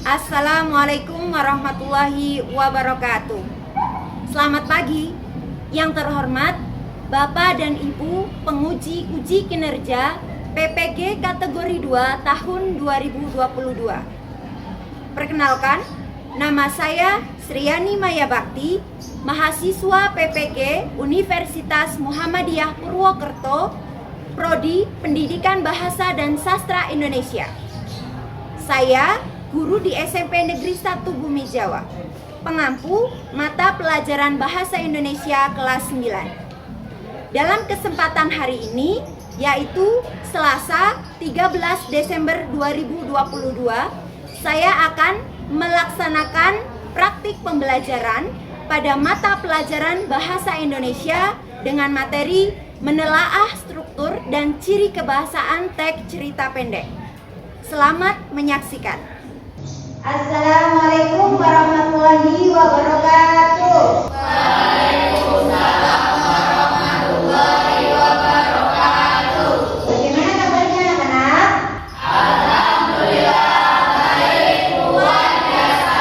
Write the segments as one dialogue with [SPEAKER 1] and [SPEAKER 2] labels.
[SPEAKER 1] Assalamualaikum warahmatullahi wabarakatuh. Selamat pagi. Yang terhormat Bapak dan Ibu penguji uji kinerja PPG kategori 2 tahun 2022. Perkenalkan, nama saya Sriani Maya Bakti, mahasiswa PPG Universitas Muhammadiyah Purwokerto, Prodi Pendidikan Bahasa dan Sastra Indonesia. Saya guru di SMP Negeri 1 Bumi Jawa, pengampu mata pelajaran Bahasa Indonesia kelas 9. Dalam kesempatan hari ini, yaitu Selasa 13 Desember 2022, saya akan melaksanakan praktik pembelajaran pada mata pelajaran Bahasa Indonesia dengan materi menelaah struktur dan ciri kebahasaan teks cerita pendek. Selamat menyaksikan. Assalamualaikum warahmatullahi wabarakatuh. Waalaikumsalam warahmatullahi wabarakatuh. Bagaimana kabarnya anak-anak? Alhamdulillah baik, luar biasa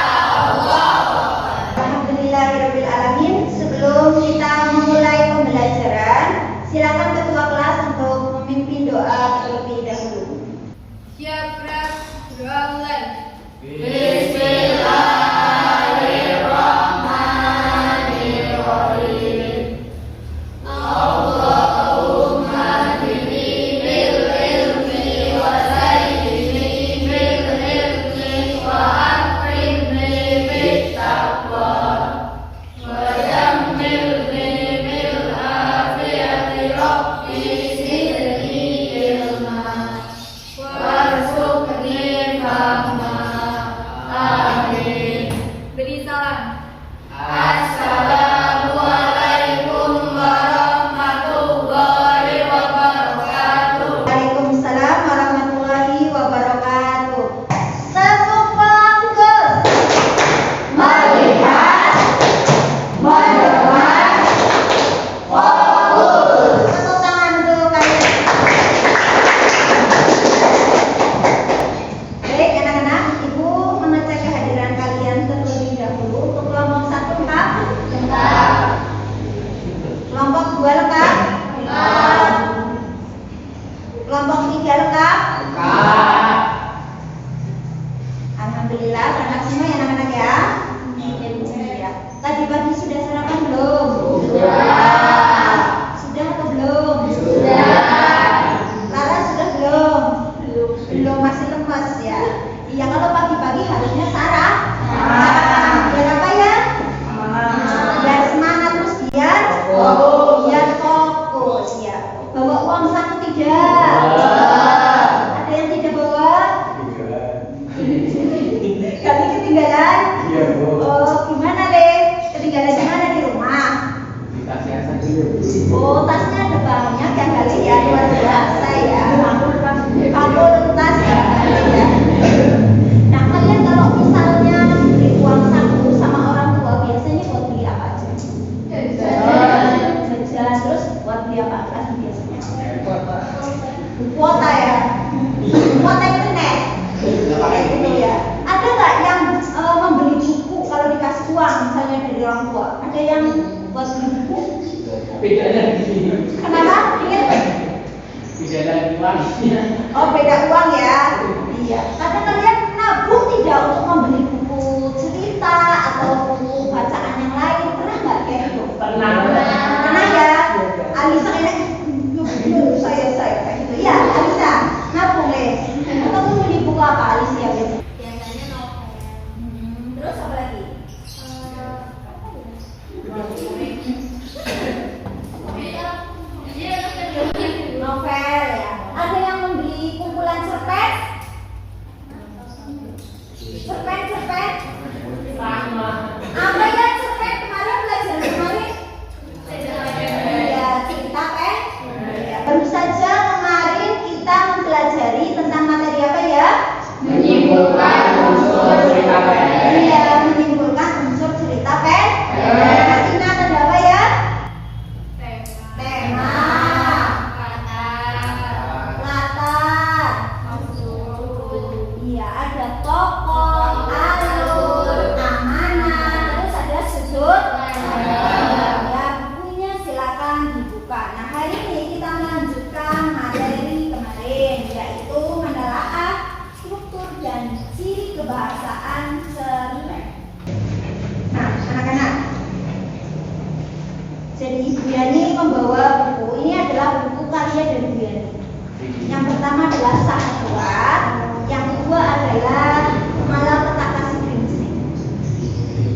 [SPEAKER 1] Allah. Alhamdulillahirabbil alamin. Sebelum kita memulai pembelajaran, silakan ketua kelas untuk memimpin doa terlebih dahulu.
[SPEAKER 2] Siap, Raf. Doa mulai.
[SPEAKER 3] Bismillahirrahmanirrahim. Allahumma hdini bil ilmi wa zayyini bil hilmi wa akrimni bit taqwa wa jammilni bil afiyati rabbi zidni ilma warzuqni fahma. Amin.
[SPEAKER 2] Beri salam.
[SPEAKER 3] Assalamualaikum warahmatullahi wabarakatuh.
[SPEAKER 1] Waalaikumsalam warahmatullahi wabarakatuh. Tepuk fokus.
[SPEAKER 3] Melihat, mendengar, fokus.
[SPEAKER 1] Tepuk tangan untuk kalian. Baik anak-anak, Ibu mengecek kehadiran kalian terlebih dahulu. Untuk kelompok 1 lengkap?
[SPEAKER 3] Lengkap.
[SPEAKER 1] Kelompok 2 lengkap?
[SPEAKER 3] Lengkap.
[SPEAKER 1] Kelompok 3 lengkap?
[SPEAKER 3] Lengkap.
[SPEAKER 1] Alhamdulillah, berangkat semua ya anak-anak ya. Ya. Tadi pagi sudah sarapan belum?
[SPEAKER 3] Sudah.
[SPEAKER 1] Sudah atau belum?
[SPEAKER 3] Sudah.
[SPEAKER 1] Lara sudah belum? Belum, masih lemas ya. Iya, kalau pagi-pagi harusnya sarapan. Biar apa ya? Biar semangat, terus biar fokus ya. Bawa uang saku tidak? Ada yang tidak bawa? Kami ketinggalan? Oh, gimana Le? Ketinggalan di mana, di rumah? Oh, tasnya ada banyak ya kali ya, luar biasa ya. Kamu tas ya kali ya. Nah, kalian kalau misalnya beri uang saku sama orang tua, biasanya buat beli apa aja? Jajan. Terus buat beli apa lagi biasanya? Kuota ya. Kuota internet. Gitu ya. Ada nggak yang membeli buku kalau dikasih uang misalnya dari orang tua? Ada yang buat beli buku? Kenapa? Oh, beda uang ya. Iya. Kadang kalian nabung tidak untuk membeli buku cerita atau buku bacaan yang lain? Pernah nggak kayak gitu? Pernah ya. Alisa kayak saya kayak gitu. Ya, Alisa nabung deh. Atau beli buku apa Alisa biasanya?
[SPEAKER 2] Biasanya novel.
[SPEAKER 1] Terus apa lagi? Novel ya. Ada yang membeli kumpulan cerpen? Cerpen. Apa ya cerpen kemarin pelajaran kemarin? Ya, cerita adalah sahwat, yang kedua adalah malapetaka si Gringsing.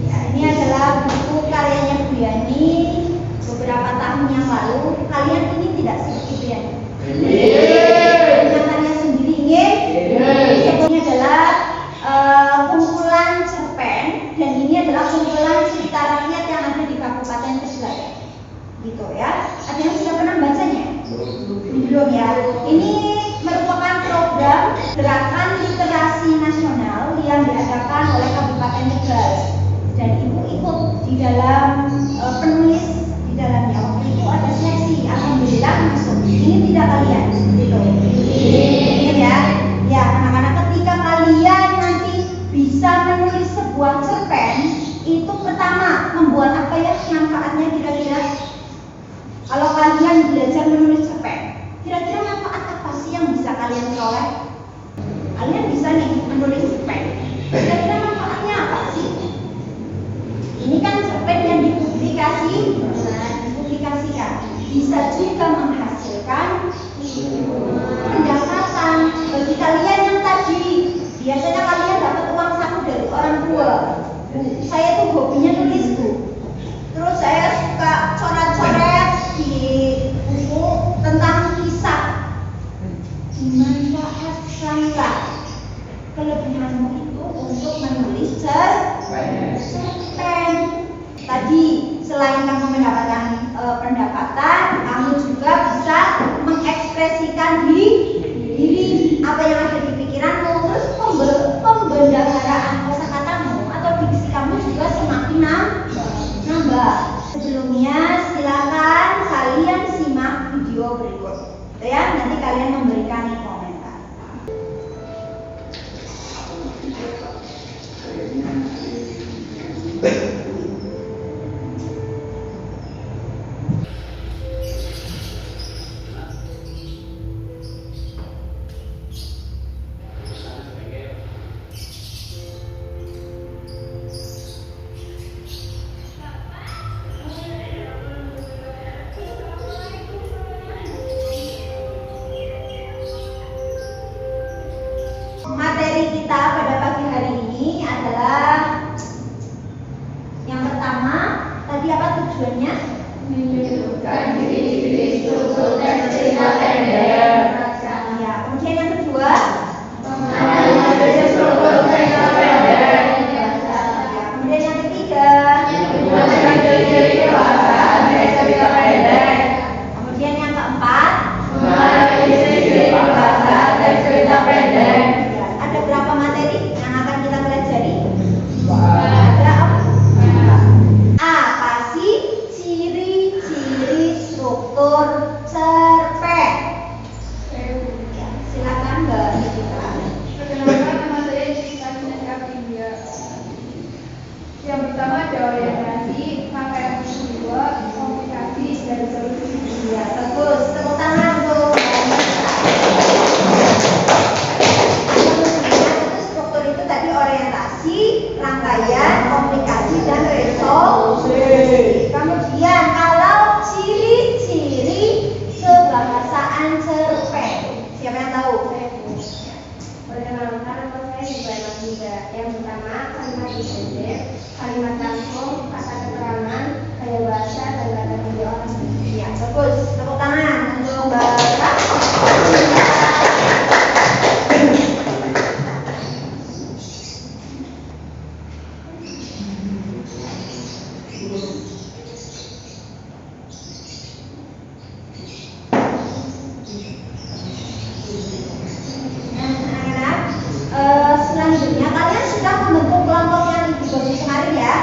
[SPEAKER 1] Ya, ini adalah buku karyanya Bu Yani beberapa tahun yang lalu. Kalian ini tidak seperti Bu Yani? Kalian sendiri ingin? Ini adalah kumpulan cerpen, dan ini adalah kumpulan cerita rakyat yang ada di Kabupaten Tegal. Gitu ya. Ada yang sudah pernah bacanya? Belum ya. Ini merupakan program gerakan literasi nasional yang diadakan oleh Kabupaten Tegal, dan ibu ikut di dalam penulis di dalamnya. Waktu itu ada seleksi, alhamdulillah masuk. Ini tidak kalian, gitu. Ini ya. Ya, anak-anak, ketika kalian nanti bisa menulis sebuah cerpen, itu pertama membuat apa ya manfaatnya kira-kira? Kalau kalian belajar menulis cerpen, kira-kira manfaat apa sih yang bisa kalian peroleh? Kalian bisa nih menulis cerpen, kira-kira manfaatnya apa sih? Ini kan cerpen yang dipublikasikan, bisa juga menghasilkan pendapatan. Bagi kalian yang tadi biasanya kalian dapat uang saku dari orang tua, saya tuh hobinya nulis Bu, terus saya suka coret-coret di buku tentang kisah. Dimanfaatkanlah kelebihanmu itu untuk menulis cerpen. Tadi selain kamu mendapatkan pendapatan, kamu juga bisa mengekspresikan diri apa yang ada di pikiranmu, terus pembendaharaan kosakatamu atau diksi kamu juga semakin nambah. Sebelumnya silakan kalian simak video berikut, ya. Nanti kalian memberikan komentar. Materi kita pada pagi hari ini adalah yang pertama, tadi apa tujuannya?
[SPEAKER 3] Menunjukkan diri struktur dan cerita pendek.
[SPEAKER 1] Ya, kemudian yang kedua,
[SPEAKER 3] Mengenali struktur cerita pendek.
[SPEAKER 1] ya, kemudian yang ketiga,
[SPEAKER 3] Mempelajari kebahasaan dan cerita pendek.
[SPEAKER 1] kemudian yang keempat,
[SPEAKER 3] Mengenali sisi bahasa dan cerita pendek.
[SPEAKER 1] ya, ada berapa materi yang akan kita pelajari?
[SPEAKER 3] Wah.
[SPEAKER 1] Ada apa sih ciri-ciri struktur cerpen? Ya, silakan Mbak Nikita.
[SPEAKER 2] Perkenalkan, nama saya Jessica India. Yang pertama ada orientasi, maka yang kedua komunikasi dan solusi.
[SPEAKER 1] Ya, bagus. Tepuk tangan untuk Mbak Nikita. Struktur itu tadi orientasi, rangkaian, komunikasi, dan resolusi. Kemudian kalau ciri-ciri kebahasaan cerpen, siapa yang tahu?
[SPEAKER 4] Perkenalkan, nama saya Ibu Muda. Yang pertama, kalimat pendek, kalimat langsung, kata keterangan, gaya bahasa, dan kata video orang.
[SPEAKER 1] Ya, bagus. Tepuk tangan untuk Mbak Rara. Nah, anak-anak, selanjutnya kalian sudah membentuk kelompok yang ibu bagi kemarin ya.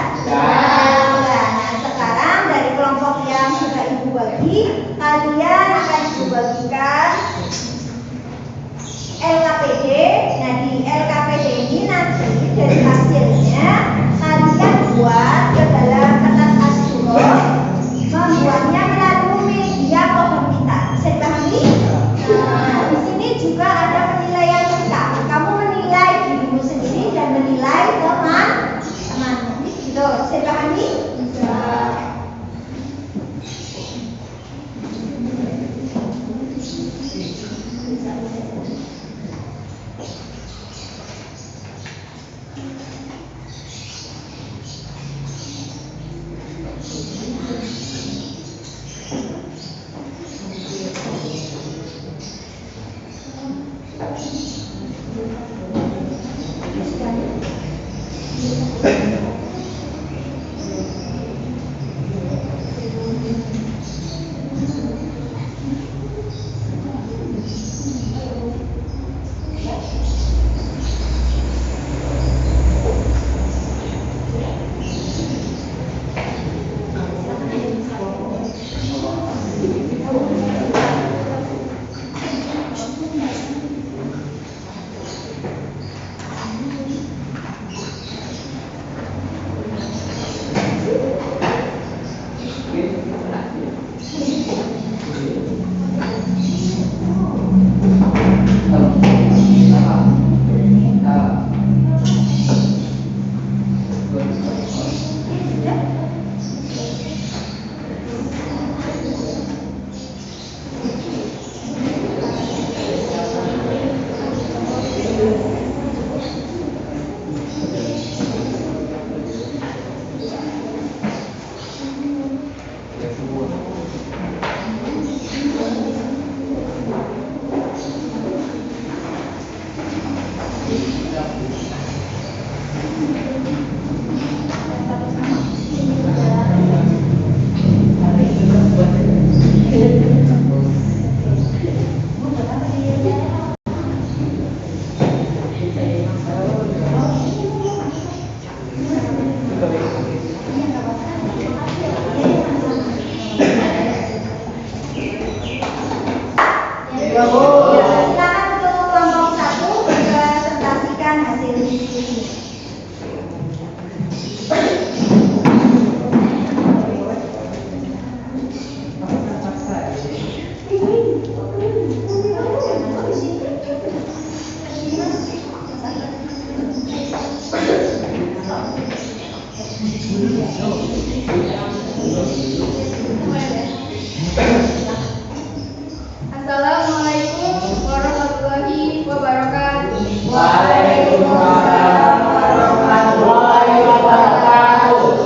[SPEAKER 2] Assalamualaikum warahmatullahi wabarakatuh.
[SPEAKER 3] Waalaikumsalam warahmatullahi wabarakatuh.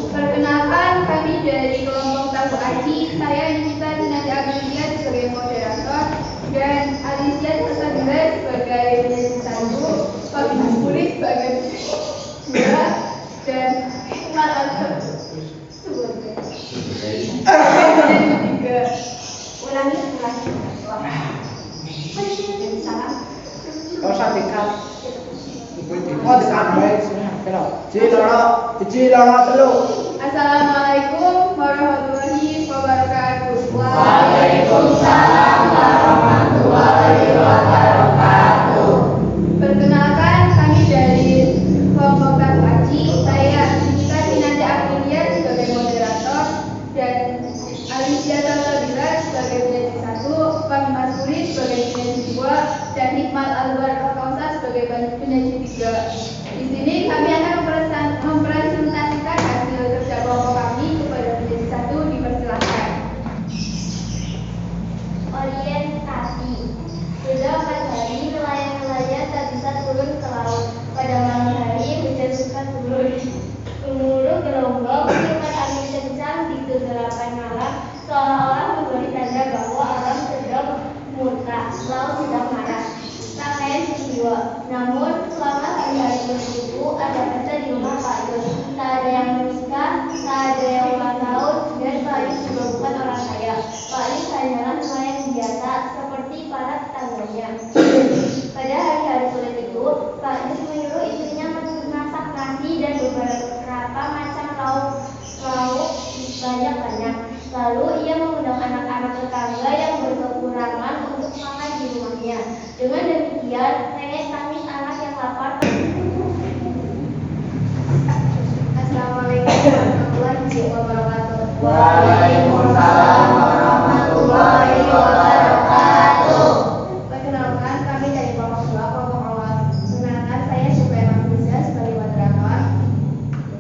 [SPEAKER 2] Perkenalkan, kami dari kelompok Tabu Aji. Saya Nita Dinati Agulia sebagai moderator dan Alicia Tasabila sebagai penyanyi satu, Pak Puri sebagai dua, dan Malaka sebagai tiga.
[SPEAKER 1] Ulangi. Salam.
[SPEAKER 3] Kau sampaikan. Oh, dikambai sini. Ciloro telu.
[SPEAKER 2] Assalamualaikum warahmatullahi wabarakatuh.
[SPEAKER 3] Waalaikumsalam warahmatullahi wabarakatuh.
[SPEAKER 2] Perkenalkan, kami dari kelompok Tabu Aji. Saya Nita Dinati Agulia sebagai moderator dan Alicia Tasabila sebagai penyanyi satu, Pak Puri sebagai penyanyi dua, dan Hikmal Albar Kausa sebagai penyanyi tiga. Di sini kami akan mempresentasikan hasil kerja kelompok kami kepada penyanyi satu. Dipersilakan.
[SPEAKER 4] Orientasi. Sudah 4 hari nelayan-nelayan tak bisa turun ke laut. Pada malam hari hujan suka turun. Gemuruh gelombang, tiupan angin kencang di kegelapan malam seolah-olah memberi tanda bahwa alam sedang murka, laut sedang marah. Rangkaian peristiwa. Namun selama hari-hari berlalu, ada kerja di rumah Pak Yus. Tak ada yang menikah, tak ada yang ulang tahun, dan Pak Yus juga bukan orang kaya. Pak Yus hanyalah nelayan biasa seperti para tetangganya. Pada hari-hari sulit itu, Pak Yus menyuruh istrinya memasak nasi dan beberapa macam lauk banyak-banyak. Lalu ia mengundang anak-anak tetangga yang berkekurangan untuk makan di rumahnya. Dengan demikian, nenek tangis anak yang lapar. Assalamualaikum warahmatullahi wabarakatuh.
[SPEAKER 3] Waalaikumsalam warahmatullahi wabarakatuh.
[SPEAKER 2] Perkenalkan, kami dari kelompok 2 kelompok awal. Perkenalkan, saya Syufia Mahfuza sebagai moderator,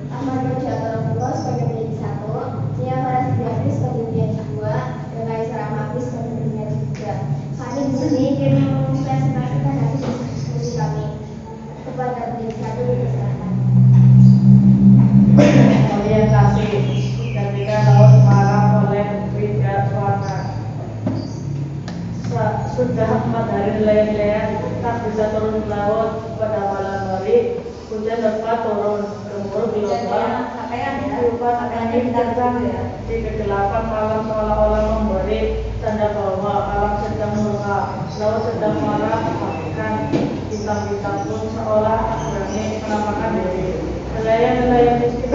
[SPEAKER 4] Ahmad Rojaatullah sebagai penyanyi 1, Nia Faras Biatri sebagai penyanyi 2, dan Kaisar Ahmadis sebagai penyanyi 3. Kami di sini ingin mempresentasikan hasil diskusi kami kepada penyanyi 1. Dipersilakan.
[SPEAKER 3] Orientasi ketika laut malam bisa turun ke laut. Pada malam hari hujan lebat turun, gemuruh gelombang berupa angin kencang. Di kegelapan malam seolah-olah memberi tanda bahwa alam sedang murka, laut sedang marah, bahkan bintang-bintang pun seolah berani menampakkan diri. Nelayan-nelayan miskin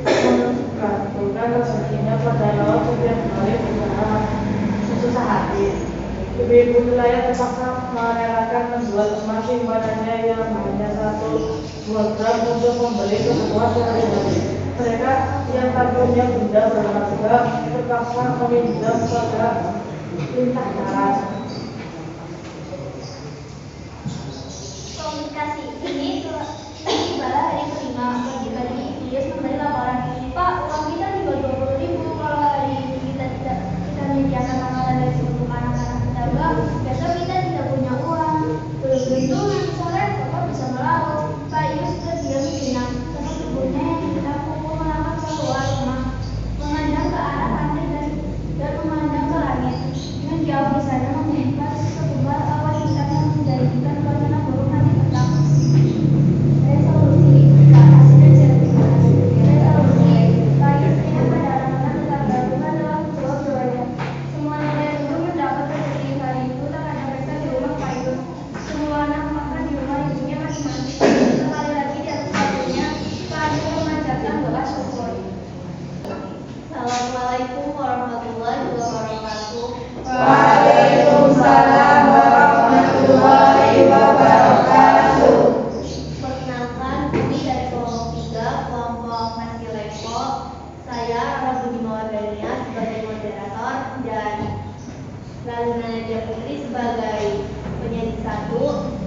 [SPEAKER 3] menggantungkan rezekinya pada laut setiap hari berusaha sesusah hati. Ibu-ibu nelayan terpaksa merelakan menjual emas simpanannya yang hanya 1-2 gram untuk membeli kebutuhan sehari-hari. Mereka yang tak punya benda berharga terpaksa meminjam pada lintah darat.
[SPEAKER 4] Komunikasi ini tiba hari kelima. Pagi-pagi Bius memberi laporan, Pak, uang kita tinggal 20.000. Kalau hari ini kita menyediakan makanan dari seluruh anak-anak kita enggak, besok kita tidak punya uang. Belum tentu nanti sore Bapak bisa melaut. Pak Yus terdiam sejenak, terus tubuhnya yang kita pukul melangkah keluar rumah, memandang ke arah pantai dan memandang ke langit. Dengan jauh di sana menghempas sebuah awan hitam yang menjanjikan wacana burung nanti petang. Resolusi, kasih dan sertifikat. Resolusi, Pak Yus ingat pada anak-anak tetangga bukan dalam doa-doanya. Semua nenek dulu mendapat rezeki hari itu tak ada pesta di rumah Pak Yus. Semua anak makan di rumah ibunya masing-masing. Sekali lagi di atas waktunya, Pak Yus memanjatkan doa syukur. Assalamualaikum warahmatullahi wabarakatuh.
[SPEAKER 3] Waalaikumsalam warahmatullahi wabarakatuh.
[SPEAKER 4] Perkenalkan, kami dari kelompok 3, kelompok Nasi Lepo. Saya Rara Budi Mawardania sebagai moderator dan Laluna Nadia Putri sebagai penyanyi 1,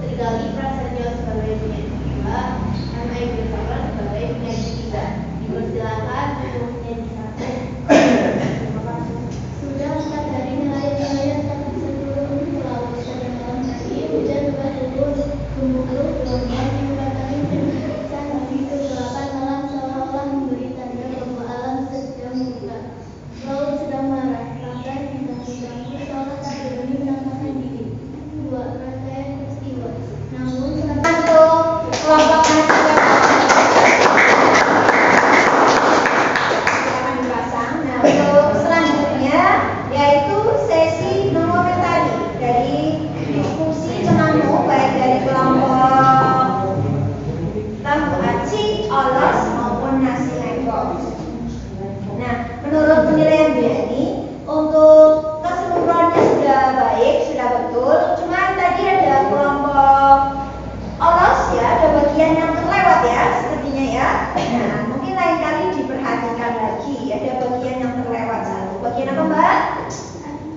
[SPEAKER 4] Trigali Prasetyo sebagai penyanyi 2, dan Ayu Sabra sebagai penyanyi 3. Dipersilakan untuk penyanyi 1. Terima kasih. Sudah 4 hari nelayan-nelayan tak bisa turun ke laut. Pada malam hari hujan lebat turun, gemuruh gelombang mendatangi dan hari kegelapan malam seolah-olah memberi tanda bahwa alam sedang murka. Laut sedang marah, bahkan bintang-bintang seolah tak berani menampakkan diri. 2. Rangkaian peristiwa. Namun
[SPEAKER 1] Untuk kelompok nasi silakan dipasang. Nah, untuk selanjutnya yaitu sesi mengomentari dari diskusi penemu baik dari kelompok tahu aci, olos maupun nasi lengkong. Nah, menurut penilaian ini untuk keseluruhannya sudah baik, sudah betul. Cuman tadi ada kelompok olos ya, ada bagian yang terlewat ya, sepertinya ya. Nah, mungkin lain kali diperhatikan lagi, ada bagian yang terlewat satu. Bagian apa Mbak?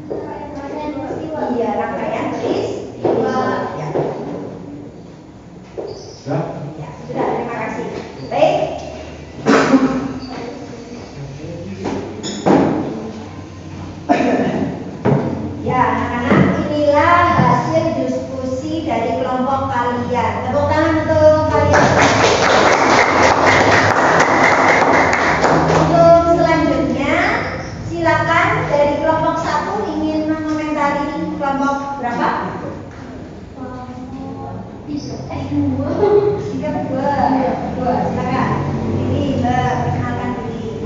[SPEAKER 4] rangkaian peristiwa.
[SPEAKER 1] Iya, rangkaian peristiwa. Ya. Ya, sudah, terima kasih. Baik. Ya, anak-anak, inilah hasil diskusi dari kelompok kalian. Tepuk tangan untuk kalian. Untuk selanjutnya, silakan dari kelompok 1 ingin mengomentari kelompok berapa? Tiga berdua. Dua, silakan. Ini Mbak, perkenalkan diri.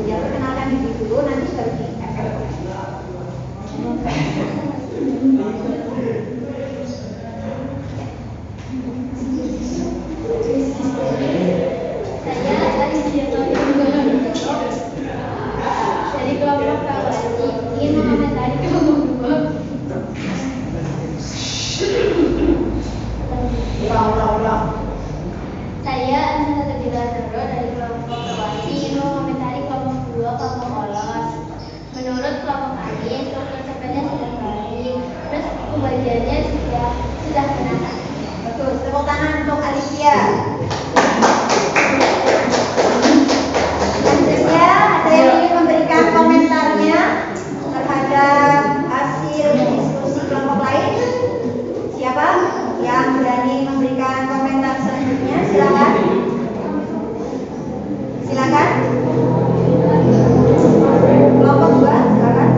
[SPEAKER 1] Ya, perkenalkan diri dulu, nanti baru di
[SPEAKER 4] Saya Alicia dari kelompok Kawati ingin mengomentari kelompok 2.
[SPEAKER 1] ulang.
[SPEAKER 4] Saya Anissa Sabila Sero dari kelompok Kawati ingin mengomentari kelompok 2, kelompok olos. Menurut kelompok kami, struktur sepeda sudah baik, terus pembagiannya sudah menata.
[SPEAKER 1] Bagus, tepuk tangan untuk Alicia. Selanjutnya, ada yang ingin memberikan komentarnya terhadap hasil diskusi kelompok lain? Siapa yang berani memberikan komentar selanjutnya? Silakan. Silakan. Kelompok 2, silakan.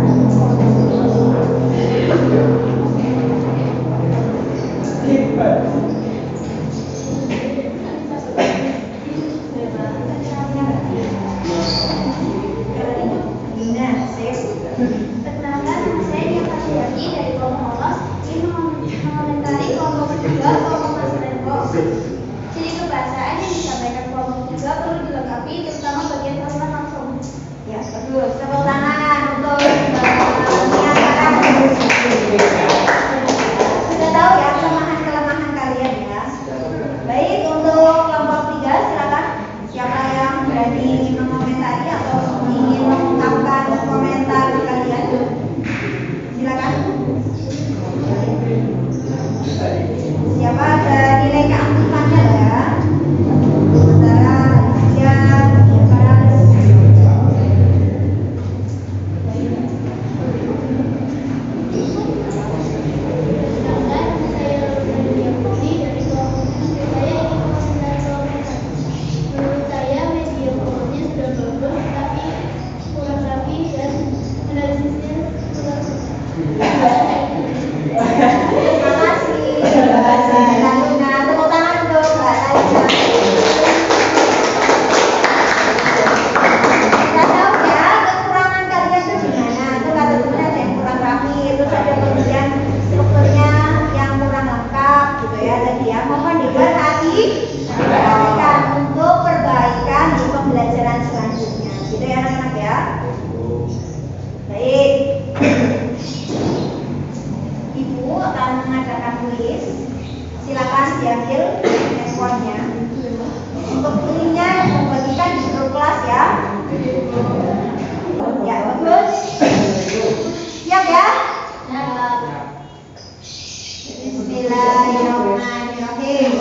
[SPEAKER 4] Ciri kebahasaan yang disampaikan kelompok 3 perlu dilengkapi, terutama bagian kalimat langsung.
[SPEAKER 1] Ya, betul. Tepuk tangan untuk menyatakan. Sudah tahu ya kelemahan-kelemahan kalian ya. Baik, untuk kelompok 3 silakan. Siapa yang berani mengomentari atau ingin mengungkapkan komentar kalian? Silakan. Siapa ada nilai keaktifannya ya? Sementara Alicia,
[SPEAKER 4] Menurut saya media pokoknya sudah bagus, tapi kurang rapi dan analisisnya kurang.
[SPEAKER 1] Terima kasih. Luna, tepuk tangan untuk Mbak Luna. Kita tahu ya kekurangan kalian itu di mana. Itu kata temennya ada yang kurang rapi, terus ada kemudian strukturnya yang kurang lengkap gitu ya. Jadi ya mohon diperhatikan untuk perbaikan di pembelajaran selanjutnya. Gitu ya anak-anak ya. Baik. Ibu akan mengadakan kuis. Silakan diambil handphonenya. Untuk kuisnya membagikan di grup kelas ya. Ya, bagus. Siap ya? Bismillahirrahmanirrahim.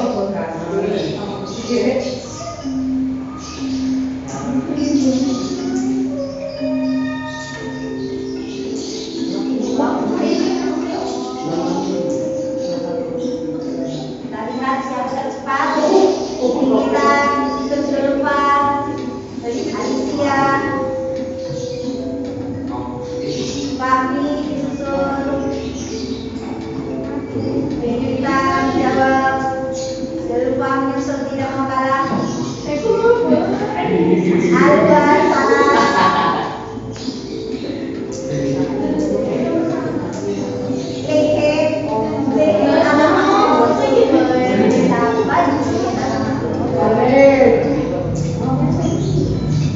[SPEAKER 1] Kita lihat siapa cepat. Kita Zulfa, Alicia, Fahmi disusul. Kita menjawab. Zulfa menyusul tidak mau kalah. Alba salah.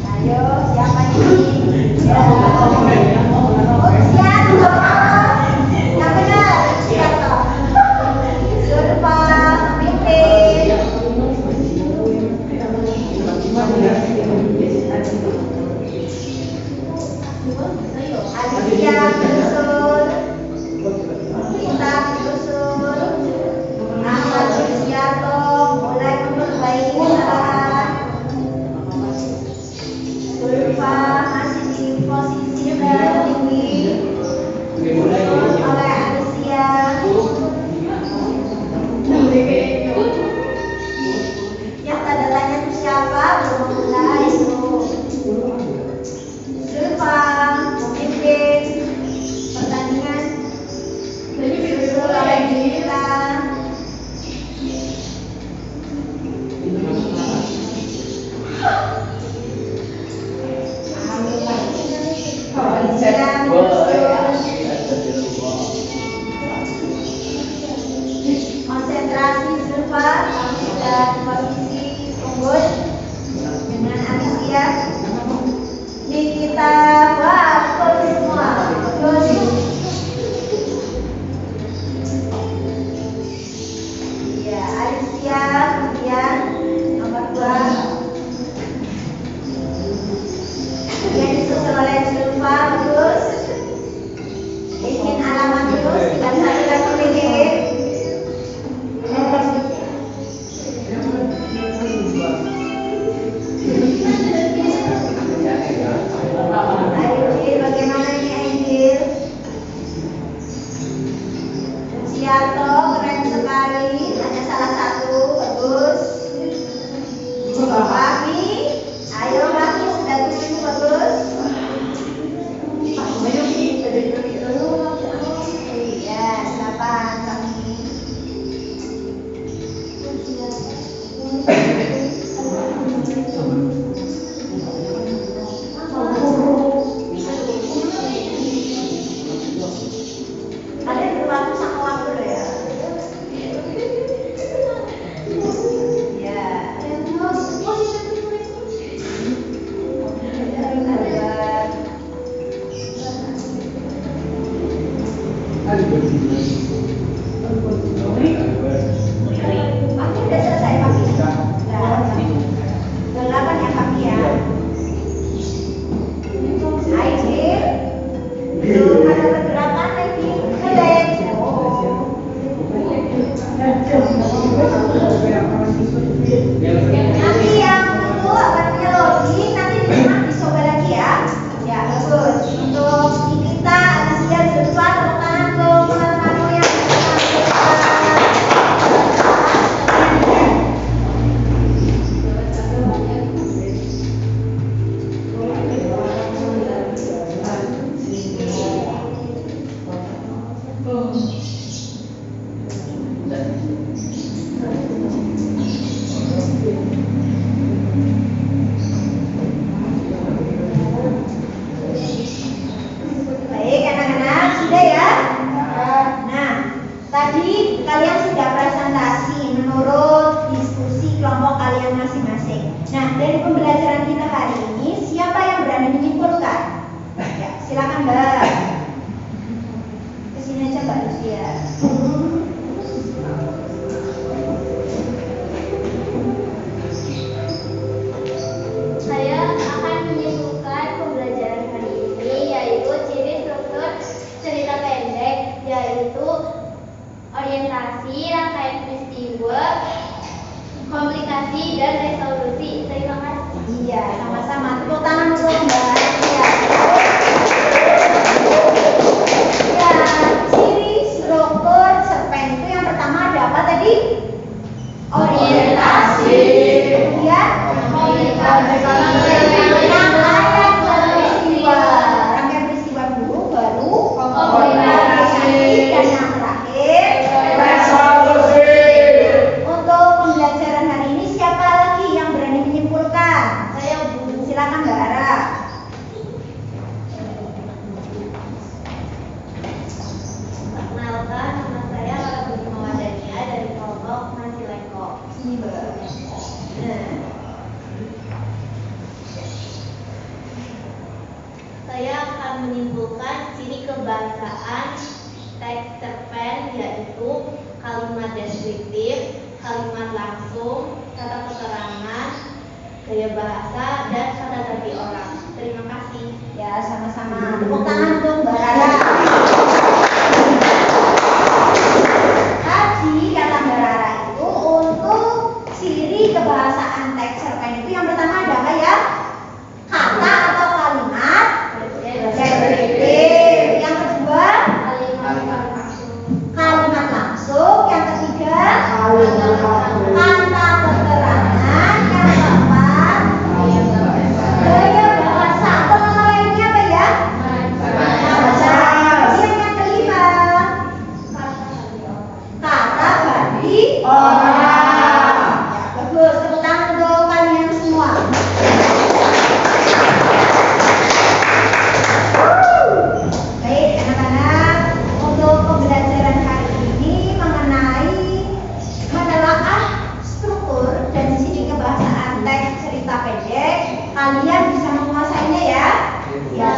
[SPEAKER 1] Ayo, siapa ini? Ya. Yang benar, siapa? Zulfa, memimpin. Alicia menyusul. Kita menyusul. Ahmad Yusiato mulai memperbaiki kesalahan. Zulfa masih di posisi tertinggi. Disusul oleh Alicia. Yang tanda tanya itu siapa? Belum mulai itu. Zulfa memimpin pertandingan. Disusul oleh kita. Konsentrasi Zulfa, kamu sudah di posisi unggul dengan Alicia. Nikita, wah, betul semua, betul. Iya, Alicia, kemudian nomor 2. Kemudian disusul oleh Zulfa, bagus. Bikin alamat terus, tidak satu lagi bikin. Ayo, bagaimana ini Angel? Siato, keren sekali. Hanya salah satu, bagus. Fahmi, ayo Fahmi, sudah 7, bagus. Ya, 8 Fahmi. Kalian berlaku sama waktu loh ya. Aku udah selesai Papi. Delapan ya Papi ya. Ayo, belum ada pergerakan lagi. Keren. Nanti yang itu apa namanya loading nanti di rumah dicoba lagi ya. Ya bagus. Untuk kita Anastasia di depan tepuk tangan untuk teman-temanmu yang baik anak-anak sudah ya. Nah, tadi kalian sudah presentasi menurut diskusi kelompok kalian masing-masing. Nah, dari pembelajaran kita hari ini, siapa yang berani menyimpulkan? Ya, silakan Mbak. Kesini aja Mbak Lucia.
[SPEAKER 4] Saya akan menyimpulkan pembelajaran hari ini yaitu ciri struktur cerita pendek, yaitu orientasi, rangkaian peristiwa, komplikasi, dan resolusi. Terima kasih.
[SPEAKER 1] Iya, sama-sama. Tepuk tangan untuk Mbak. Ya. Ya, ciri struktur cerpen itu yang pertama ada apa tadi? Orientasi. Kemudian rangkaian peristiwa dulu, baru komplikasi, dan yang terakhir untuk pembelajaran hari ini siapa lagi yang berani menyimpulkan?
[SPEAKER 4] Saya Bu.
[SPEAKER 1] Silakan Mbak Ara.
[SPEAKER 4] Perkenalkan, nama saya Lara Budi Mawadania dari kelompok Masileko.
[SPEAKER 1] Sini Mbak. Nah,
[SPEAKER 4] Saya akan menyimpulkan ciri kebahasaan teks cerpen yaitu kalimat deskriptif, kalimat langsung, kata keterangan, gaya bahasa, dan kata ganti orang. Terima kasih.
[SPEAKER 1] ya sama-sama. Tepuk tangan untuk Mbak Rara. Tadi kata Mbak Rara itu untuk ciri kebahasaan teks cerpen itu yang pertama ada apa ya? Kata atau kalimat deskriptif. Yang kedua kalimat langsung. Yang ketiga kata keterangan. Yang keempat gaya bahasa. Atau nama lainnya apa ya? Bahasa. Yang kelima kata ganti orang. Ya, bagus. Tepuk tangan untuk kalian semua. Baik anak-anak, untuk pembelajaran hari ini mengenai menelaah struktur dan ciri kebahasaan teks cerita pendek, kalian bisa menguasainya ya. Ya,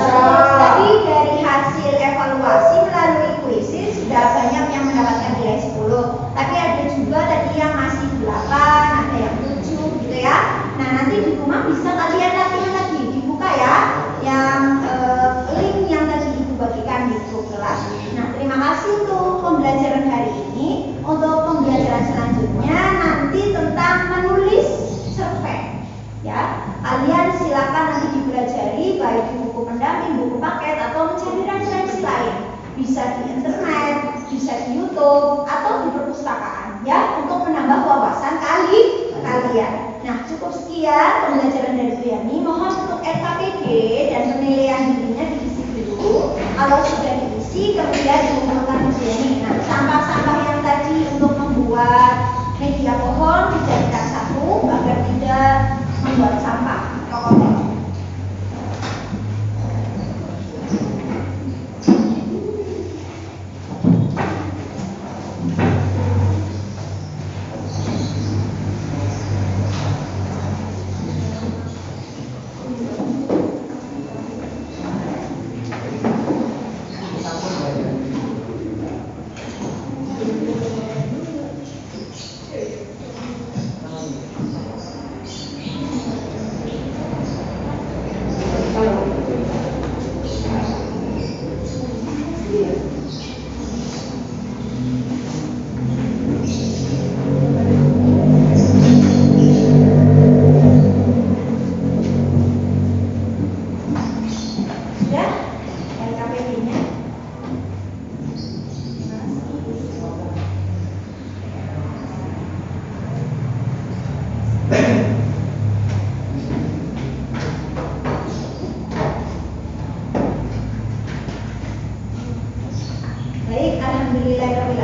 [SPEAKER 1] tadi dari hasil evaluasi melalui kuisis sudah banyak yang mendapatkan nilai 10. Tapi ada juga tadi yang masih 8, ada yang 7 gitu ya. Nah, nanti di rumah bisa kalian latihan lagi, dibuka ya. Yang link yang tadi Ibu bagikan di grup kelas. Nah, terima kasih untuk pembelajaran hari ini. Untuk pembelajaran selanjutnya nanti tentang menulis cerpen. Ya, kalian silakan nanti dipelajari baik di buku pendamping, buku paket, atau mencari referensi lain. Bisa di internet, bisa di YouTube, atau di perpustakaan ya, untuk menambah wawasan kalian. Nah, cukup sekian pembelajaran dari Bu Yani. Mohon untuk RKPD dan penilaian dirinya diisi dulu. Kalau sudah diisi, kemudian dikumpulkan Bu Yani. Nah, sampah-sampah yang tadi untuk membuat media pohon dijadikan satu agar tidak membuat sampah. Baik, alhamdulillahirabbil